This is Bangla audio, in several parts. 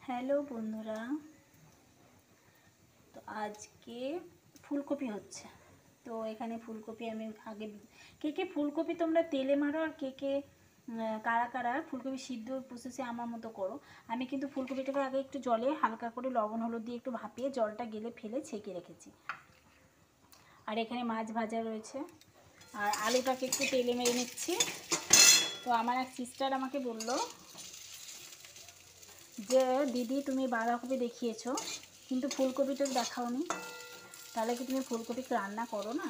হ্যালো বন্ধুরা, তো আজকে ফুলকপি হচ্ছে। তো এখানে ফুলকপি আমি আগে কে ফুলকপি তোমরা তেলে মারো আর কে কারা কারা ফুলকপি সিদ্ধ প্রসেসে আমার মতো করো। আমি কিন্তু ফুলকপিটাকে আগে একটু জলে হালকা করে লবণ হলুদ দিয়ে একটু ভাপিয়ে জলটা গেলে ফেলে ছেঁকে রেখেছি। আর এখানে মাছ ভাজা রয়েছে, আর আলুটাকে একটু তেলে মেরে নিচ্ছি। তো আমার এক সিস্টার আমাকে বললো যে দিদি তুমি বাঁধাকপি দেখিয়েছো কিন্তু ফুলকপিটা দেখাওনি, তাহলে কি তুমি ফুলকপি রান্না করো না?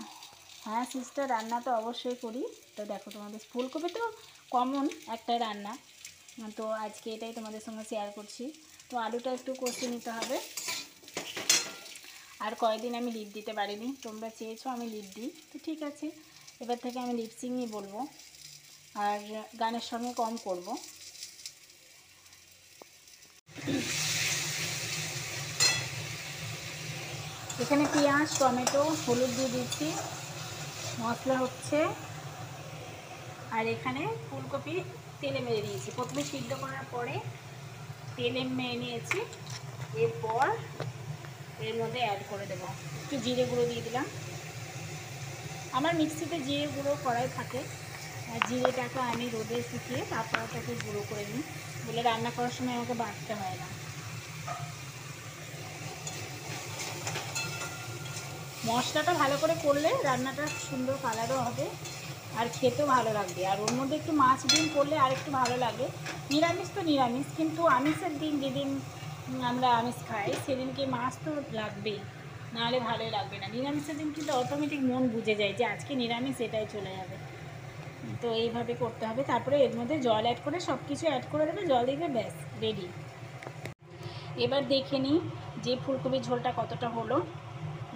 হ্যাঁ সিস্টার, রান্না তো অবশ্যই করি। তো দেখো, তোমাদের ফুলকপি তো কমন একটা রান্না, তো আজকে এটাই তোমাদের সঙ্গে শেয়ার করছি। তো আলুটা একটু কষিয়ে নিতে হবে। আর কয়েকদিন আমি লিড দিতে পারিনি, তোমরা চেয়েছো আমি লিড দিই, তো ঠিক আছে, এবার থেকে আমি লিপসিংই বলবো আর গানের সঙ্গে কম করব। এখানে পেঁয়াজ টমেটো হলুদ দিয়ে দিচ্ছি, মশলা হচ্ছে। আর এখানে ফুলকপি তেলে মেরে নিয়েছি, প্রথমে সিদ্ধ করার পরে তেলে মেরে নিয়েছি। এরপর এর মধ্যে অ্যাড করে দেবো একটু জিরে গুঁড়ো দিয়ে দিলাম। আমার মিক্সিতে জিরে গুঁড়ো করাই থাকে, আর জিরেটাকে আমি রোদে শুকিয়ে তারপর ওটাকে গুঁড়ো করে নিই, বলে রান্না করার সময় আমাকে বাটতে হয় না। মশলাটা ভালো করে করলে রান্নাটা সুন্দর কালারও হবে আর খেতেও ভালো লাগবে। আর ওর মধ্যে একটু মাছ ডিম করলে আর একটু ভালো লাগে। নিরামিষ তো নিরামিষ, কিন্তু আমিষের দিন যেদিন আমরা আমিষ খাই সেদিনকে মাছ তো লাগবেই, নাহলে ভালোই লাগবে না। নিরামিষের দিন কিন্তু অটোমেটিক মন বুঝে যায় যে আজকে নিরামিষ, এটাই চলে যাবে। তো এইভাবে করতে হবে। তারপরে এর মধ্যে জল অ্যাড করে সব কিছু অ্যাড করে দেবে, জল দিবে, ব্যাস রেডি। এবার দেখে নিই যে ফুলকপির ঝোলটা কতটা হলো।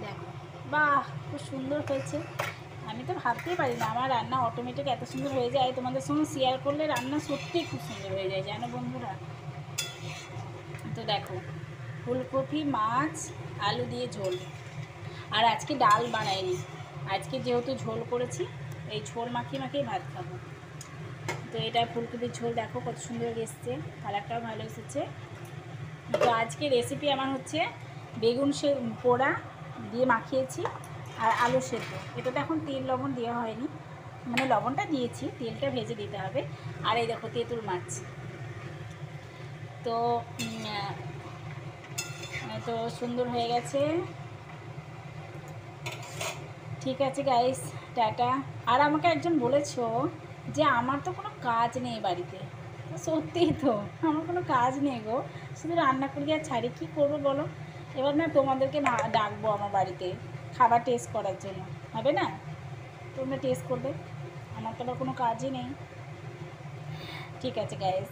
দেখো, বাহ খুব সুন্দর হয়েছে। আমি তো ভাবতেই পারি না আমার রান্না অটোমেটিক এত সুন্দর হয়ে যায়। তোমাদের সঙ্গে শেয়ার করলে রান্না সত্যিই খুব সুন্দর হয়ে যায়, জানো বন্ধুরা। তো দেখো, ফুলকপি মাছ আলু দিয়ে ঝোল। আর আজকে ডাল বানাইনি, আজকে যেহেতু ঝোল করেছি এই ঝোল মাখিয়ে মাখিয়ে ভাত খাবো। তো এটা ফুলকপির ঝোল, দেখো কত সুন্দর এসছে, কালারটাও ভালো এসেছে। তো আজকে রেসিপি আমার হচ্ছে বেগুন পোড়া দিয়ে মাখিয়েছি আর আলু সেদ্ধ। এটাতে এখন তেল লবণ দেওয়া হয়নি, মানে লবণটা দিয়েছি, তেলটা ভেজে দিতে হবে। আর এই দেখো তেঁতুল মাছ। তো তো সুন্দর হয়ে গেছে। ঠিক আছে গাইস, টাটা। আর আমাকে একজন বলেছো যে আমার তো কোনো কাজ নেই বাড়িতে, তো সত্যিই তো আমার কোনো কাজ নেই গো, শুধু রান্না করি আর ছাড়ি, কী করবো বলো। এবার না তোমাদেরকে ডাকবো আমার বাড়িতে খাবার টেস্ট করার জন্য, হবে না? তোমরা টেস্ট করবে, আমার তো আবার কোনো কাজই নেই। ঠিক আছে গাইস।